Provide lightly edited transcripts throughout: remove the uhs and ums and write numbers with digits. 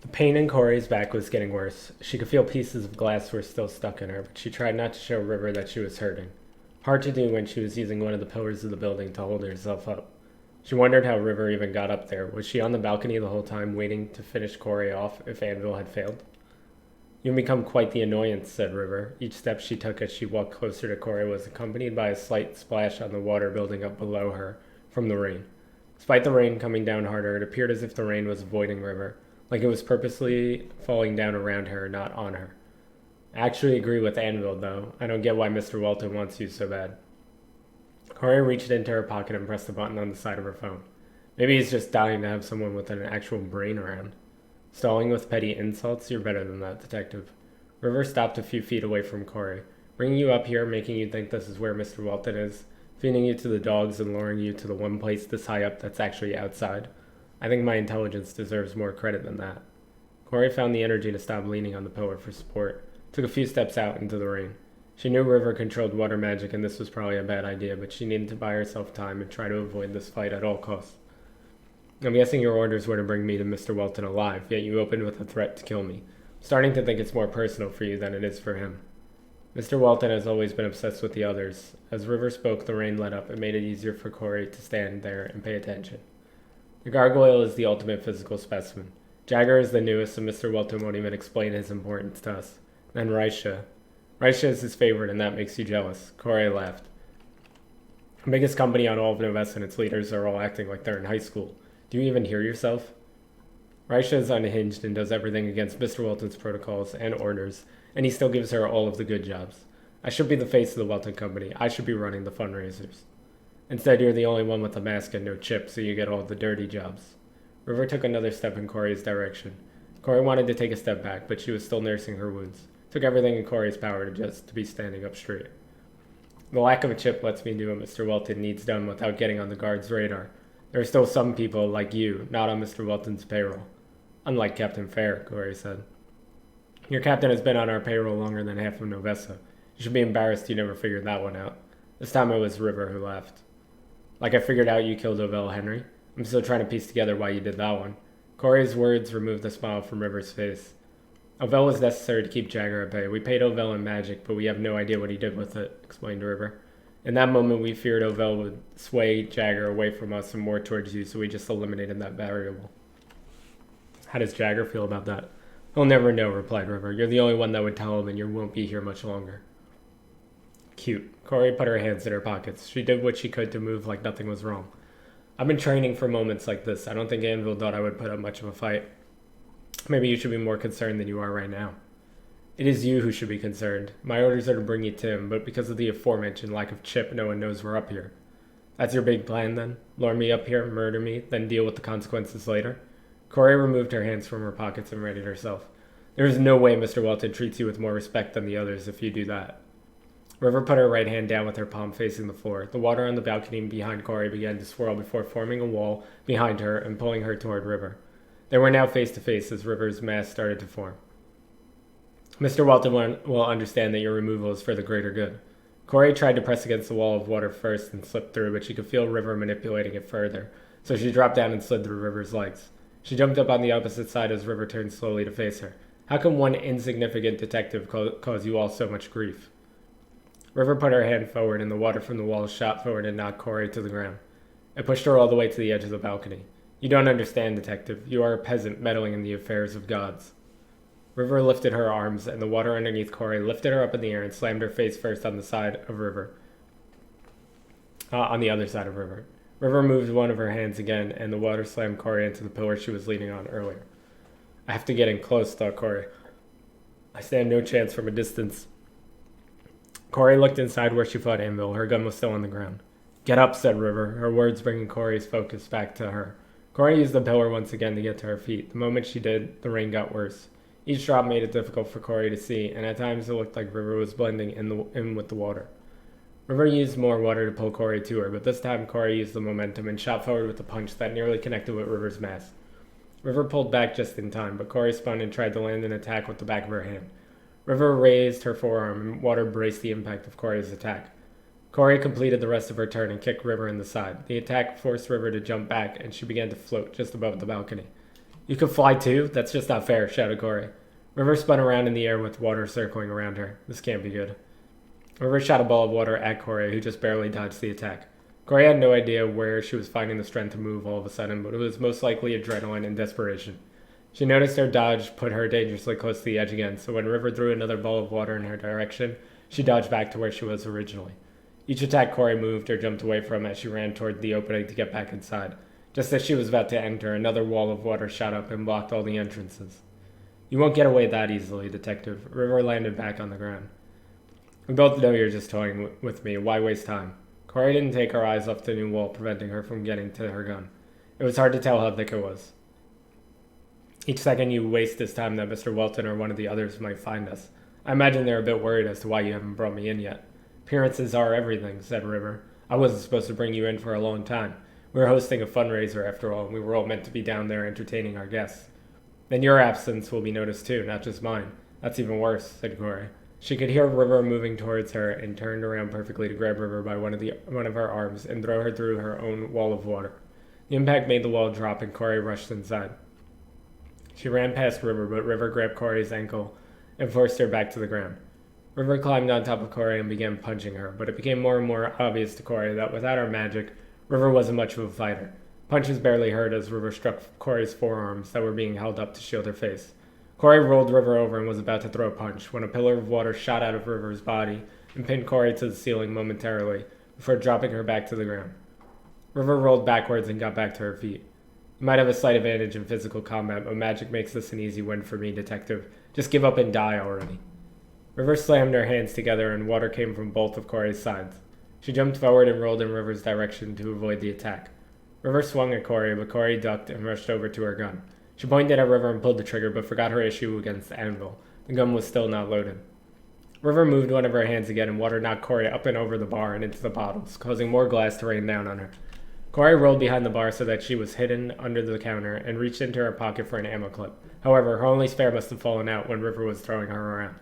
The pain in Corey's back was getting worse. She could feel pieces of glass were still stuck in her, but she tried not to show River that she was hurting. Hard to do when she was using one of the pillars of the building to hold herself up. She wondered how River even got up there. Was she on the balcony the whole time, waiting to finish Corey off if Anvil had failed? "You've become quite the annoyance," said River. Each step she took as she walked closer to Corey was accompanied by a slight splash on the water building up below her from the rain. Despite the rain coming down harder, it appeared as if the rain was avoiding River, like it was purposely falling down around her, not on her. "I actually agree with Anvil, though. I don't get why Mr. Walton wants you so bad." Corey reached into her pocket and pressed the button on the side of her phone. Maybe he's just dying to have someone with an actual brain around. "Stalling with petty insults? You're better than that, detective." River stopped a few feet away from Corey. "Bringing you up here, making you think this is where Mr. Walton is, feeding you to the dogs and luring you to the one place this high up that's actually outside. I think my intelligence deserves more credit than that." Corey found the energy to stop leaning on the pillar for support, took a few steps out into the rain. She knew River controlled water magic and this was probably a bad idea, but she needed to buy herself time and try to avoid this fight at all costs. "I'm guessing your orders were to bring me to Mr. Walton alive, yet you opened with a threat to kill me. I'm starting to think it's more personal for you than it is for him." Mr. Walton has always been obsessed with the others. As River spoke, the rain let up. It made it easier for Corey to stand there and pay attention. "The gargoyle is the ultimate physical specimen. Jagger is the newest, and Mr. Walton won't even explain his importance to us. Then Raisha. Raisha is his favorite, and that makes you jealous." Corey laughed. "The biggest company on all of Novus and its leaders are all acting like they're in high school. Do you even hear yourself?" "Raisha is unhinged and does everything against Mr. Walton's protocols and orders, and he still gives her all of the good jobs. I should be the face of the Walton Company. I should be running the fundraisers. Instead, you're the only one with a mask and no chip, so you get all the dirty jobs." River took another step in Corey's direction. Corey wanted to take a step back, but she was still nursing her wounds. It took everything in Corey's power to be standing up straight. "The lack of a chip lets me do what Mr. Walton needs done without getting on the guard's radar. There are still some people, like you, not on Mr. Walton's payroll." "Unlike Captain Fair," Corey said. "Your captain has been on our payroll longer than half of Novessa. You should be embarrassed you never figured that one out." This time it was River who laughed. "Like I figured out you killed Ovell Henry? I'm still trying to piece together why you did that one." Corey's words removed the smile from River's face. "Ovell was necessary to keep Jagger at bay. We paid Ovell in magic, but we have no idea what he did with it," explained River. "In that moment, we feared Ovell would sway Jagger away from us and more towards you, so we just eliminated that variable." "How does Jagger feel about that?" "He'll never know," replied River. "You're the only one that would tell him, and you won't be here much longer." Cute. Corey put her hands in her pockets. She did what she could to move like nothing was wrong. "I've been training for moments like this. I don't think Anvil thought I would put up much of a fight. Maybe you should be more concerned than you are right now." "It is you who should be concerned. My orders are to bring you Tim, but because of the aforementioned lack of chip, no one knows we're up here." "That's your big plan, then? Lure me up here, murder me, then deal with the consequences later?" Corey removed her hands from her pockets and readied herself. "There is no way Mr. Walton treats you with more respect than the others if you do that." River put her right hand down with her palm facing the floor. The water on the balcony behind Corey began to swirl before forming a wall behind her and pulling her toward River. They were now face to face as River's mask started to form. "Mr. Walton will understand that your removal is for the greater good." Corey tried to press against the wall of water first and slipped through, but she could feel River manipulating it further, so she dropped down and slid through River's legs. She jumped up on the opposite side as River turned slowly to face her. "How can one insignificant detective cause you all so much grief?" River put her hand forward, and the water from the wall shot forward and knocked Corey to the ground. It pushed her all the way to the edge of the balcony. "You don't understand, detective. You are a peasant meddling in the affairs of gods." River lifted her arms, and the water underneath Corey lifted her up in the air and slammed her face first on the side of River. On the other side of River. River moved one of her hands again, and the water slammed Corey into the pillar she was leaning on earlier. "I have to get in close," thought Corey. "I stand no chance from a distance." Corey looked inside where she fought Anvil. Her gun was still on the ground. "Get up," said River, her words bringing Corey's focus back to her. Corey used the pillar once again to get to her feet. The moment she did, the rain got worse. Each drop made it difficult for Corey to see, and at times it looked like River was blending in with the water. River used more water to pull Corey to her, but this time Corey used the momentum and shot forward with a punch that nearly connected with River's mask. River pulled back just in time, but Corey spun and tried to land an attack with the back of her hand. River raised her forearm, and water braced the impact of Corey's attack. Koré completed the rest of her turn and kicked River in the side. The attack forced River to jump back, and she began to float just above the balcony. You could fly too? That's just not fair, shouted Koré. River spun around in the air with water circling around her. This can't be good. River shot a ball of water at Koré, who just barely dodged the attack. Koré had no idea where she was finding the strength to move all of a sudden, but it was most likely adrenaline and desperation. She noticed her dodge put her dangerously close to the edge again, so when River threw another ball of water in her direction, she dodged back to where she was originally. Each attack Koré moved or jumped away from as she ran toward the opening to get back inside. Just as she was about to enter, another wall of water shot up and blocked all the entrances. You won't get away that easily, Detective. River landed back on the ground. We both know you're just toying with me. Why waste time? Koré didn't take her eyes off the new wall, preventing her from getting to her gun. It was hard to tell how thick it was. Each second you waste this time that Mr. Welton or one of the others might find us. I imagine they're a bit worried as to why you haven't brought me in yet. Appearances are everything, said River. I wasn't supposed to bring you in for a long time. We were hosting a fundraiser after all, and we were all meant to be down there entertaining our guests. Then your absence will be noticed too, not just mine. That's even worse, said Koré. She could hear River moving towards her and turned around perfectly to grab River by one of her arms and throw her through her own wall of water. The impact made the wall drop and Koré rushed inside. She ran past River, but River grabbed Koré's ankle and forced her back to the ground. River climbed on top of Koré and began punching her, but it became more and more obvious to Koré that without her magic, River wasn't much of a fighter. Punches barely hurt as River struck Koré's forearms that were being held up to shield her face. Koré rolled River over and was about to throw a punch when a pillar of water shot out of River's body and pinned Koré to the ceiling momentarily before dropping her back to the ground. River rolled backwards and got back to her feet. You might have a slight advantage in physical combat, but magic makes this an easy win for me, Detective. Just give up and die already. River slammed her hands together and water came from both of Koré's sides. She jumped forward and rolled in River's direction to avoid the attack. River swung at Koré, but Koré ducked and rushed over to her gun. She pointed at River and pulled the trigger, but forgot her issue against the anvil. The gun was still not loaded. River moved one of her hands again, and water knocked Koré up and over the bar and into the bottles, causing more glass to rain down on her. Koré rolled behind the bar so that she was hidden under the counter and reached into her pocket for an ammo clip. However, her only spare must have fallen out when River was throwing her around.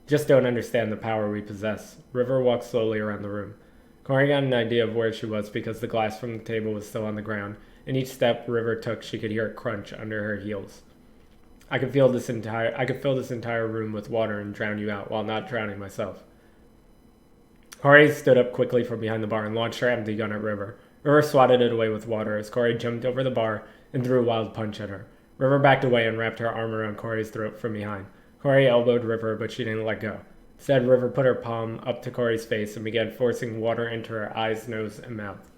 You just don't understand the power we possess. River walked slowly around the room. Koré got an idea of where she was because the glass from the table was still on the ground, and each step River took she could hear it crunch under her heels. I could fill this entire room with water and drown you out while not drowning myself. Koré stood up quickly from behind the bar and launched her empty gun at River. River swatted it away with water as Koré jumped over the bar and threw a wild punch at her. River backed away and wrapped her arm around Koré's throat from behind. Koré elbowed River, but she didn't let go. Instead, River put her palm up to Koré's face and began forcing water into her eyes, nose, and mouth.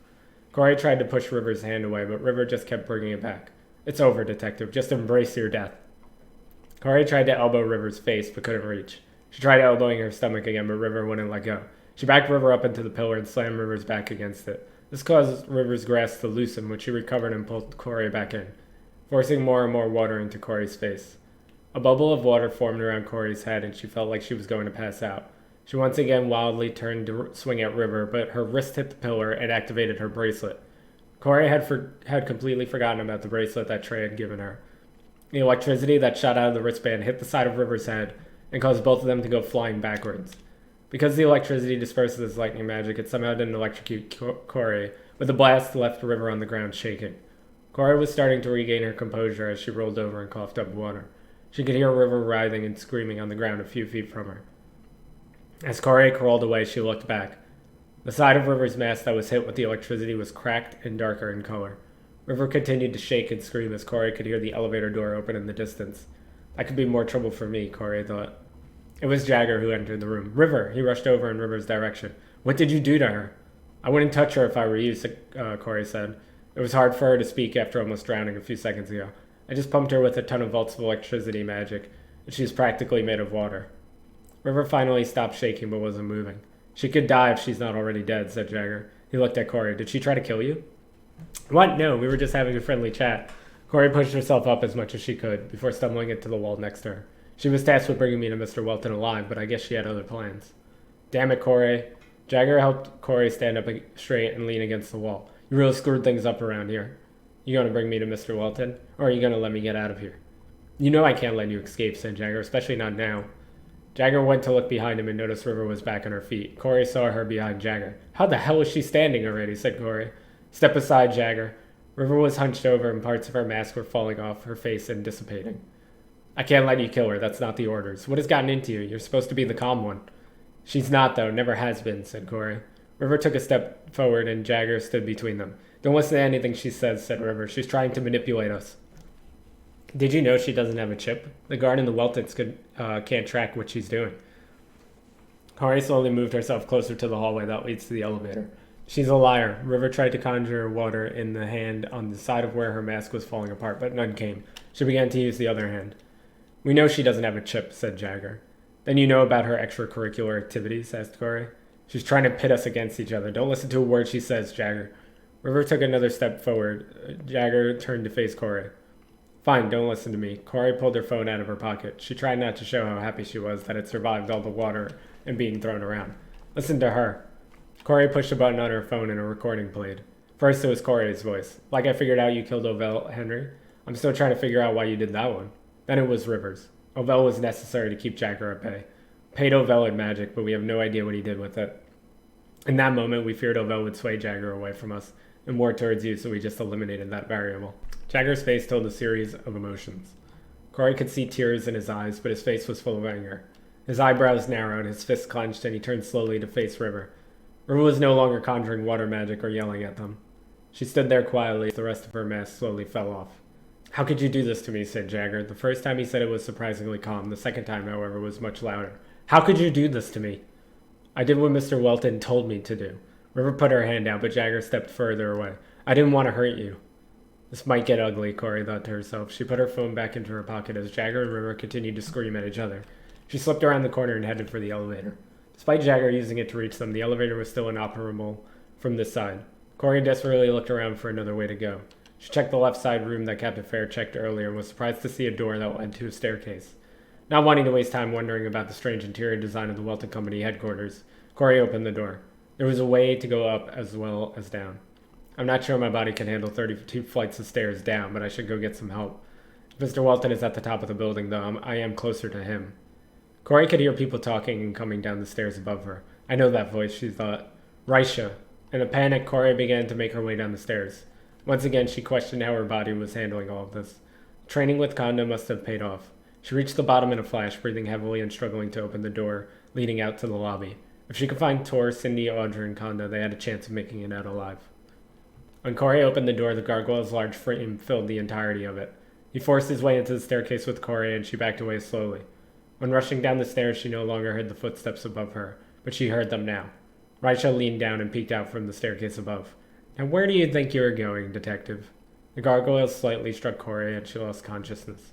Koré tried to push River's hand away, but River just kept bringing it back. It's over, Detective. Just embrace your death. Koré tried to elbow River's face, but couldn't reach. She tried elbowing her stomach again, but River wouldn't let go. She backed River up into the pillar and slammed River's back against it. This caused River's grasp to loosen, which she recovered and pulled Koré back in, forcing more and more water into Koré's face. A bubble of water formed around Koré's head, and she felt like she was going to pass out. She once again wildly turned to swing at River, but her wrist hit the pillar and activated her bracelet. Koré had completely forgotten about the bracelet that Trey had given her. The electricity that shot out of the wristband hit the side of River's head and caused both of them to go flying backwards. Because the electricity disperses as lightning magic, it somehow didn't electrocute Koré, but the blast left River on the ground shaking. Koré was starting to regain her composure as she rolled over and coughed up water. She could hear River writhing and screaming on the ground a few feet from her. As Koré crawled away, she looked back. The side of River's mask that was hit with the electricity was cracked and darker in color. River continued to shake and scream as Koré could hear the elevator door open in the distance. That could be more trouble for me, Koré thought. It was Jagger who entered the room. River! He rushed over in River's direction. What did you do to her? I wouldn't touch her if I were you, Koré said. It was hard for her to speak after almost drowning a few seconds ago. I just pumped her with a ton of volts of electricity magic, and she's practically made of water. River finally stopped shaking but wasn't moving. She could die if she's not already dead, said Jagger. He looked at Koré. Did she try to kill you? What? No, we were just having a friendly chat. Koré pushed herself up as much as she could before stumbling into the wall next to her. She was tasked with bringing me to Mr. Welton alive, but I guess she had other plans. Damn it, Koré. Jagger helped Koré stand up straight and lean against the wall. You really screwed things up around here. You gonna bring me to Mr. Welton, or are you gonna let me get out of here? You know I can't let you escape, said Jagger, especially not now. Jagger went to look behind him and noticed River was back on her feet. Koré saw her behind Jagger. How the hell is she standing already, said Koré. Step aside, Jagger. River was hunched over and parts of her mask were falling off her face and dissipating. I can't let you kill her. That's not the orders. What has gotten into you? You're supposed to be the calm one. She's not, though. Never has been, said Koré. River took a step forward and Jagger stood between them. Don't listen to anything she says, said River. She's trying to manipulate us. Did you know she doesn't have a chip? The guard in the Weltons can't track what she's doing. Koré slowly moved herself closer to the hallway that leads to the elevator. She's a liar. River tried to conjure water in the hand on the side of where her mask was falling apart, but none came. She began to use the other hand. We know she doesn't have a chip, said Jagger. Then you know about her extracurricular activities, asked Koré. She's trying to pit us against each other. Don't listen to a word she says, Jagger. River took another step forward. Jagger turned to face Koré. Fine, don't listen to me. Koré pulled her phone out of her pocket. She tried not to show how happy she was that it survived all the water and being thrown around. Listen to her. Koré pushed a button on her phone and a recording played. First it was Koré's voice. Like I figured out you killed Ovell, Henry. I'm still trying to figure out why you did that one. Then it was Rivers. Ovell was necessary to keep Jagger at bay. Paid Ovell in magic, but we have no idea what he did with it. In that moment, we feared Ovell would sway Jagger away from us and more towards you, so we just eliminated that variable. Jagger's face told a series of emotions. Koré could see tears in his eyes, but his face was full of anger. His eyebrows narrowed, his fists clenched, and he turned slowly to face River. River was no longer conjuring water magic or yelling at them. She stood there quietly as the rest of her mask slowly fell off. How could you do this to me, said Jagger. The first time he said it was surprisingly calm. The second time, however, was much louder. How could you do this to me? I did what Mr. Welton told me to do. River put her hand out, but Jagger stepped further away. I didn't want to hurt you. This might get ugly, Koré thought to herself. She put her phone back into her pocket as Jagger and River continued to scream at each other. She slipped around the corner and headed for the elevator. Despite Jagger using it to reach them, the elevator was still inoperable from this side. Koré desperately looked around for another way to go. She checked the left side room that Captain Fair checked earlier and was surprised to see a door that led to a staircase. Not wanting to waste time wondering about the strange interior design of the Welton Company headquarters, Koré opened the door. There was a way to go up as well as down. I'm not sure my body can handle 32 flights of stairs down, but I should go get some help. Mr. Welton is at the top of the building, though. I am closer to him. Koré could hear people talking and coming down the stairs above her. I know that voice, she thought. Raisha. In a panic, Koré began to make her way down the stairs. Once again, she questioned how her body was handling all of this. Training with Konda must have paid off. She reached the bottom in a flash, breathing heavily and struggling to open the door leading out to the lobby. If she could find Tor, Cindy, Audrey, and Konda, they had a chance of making it out alive. When Koré opened the door, the gargoyle's large frame filled the entirety of it. He forced his way into the staircase with Koré, and she backed away slowly. When rushing down the stairs, she no longer heard the footsteps above her, but she heard them now. Raisha leaned down and peeked out from the staircase above. Now where do you think you are going, detective? The gargoyle slightly struck Koré, and she lost consciousness.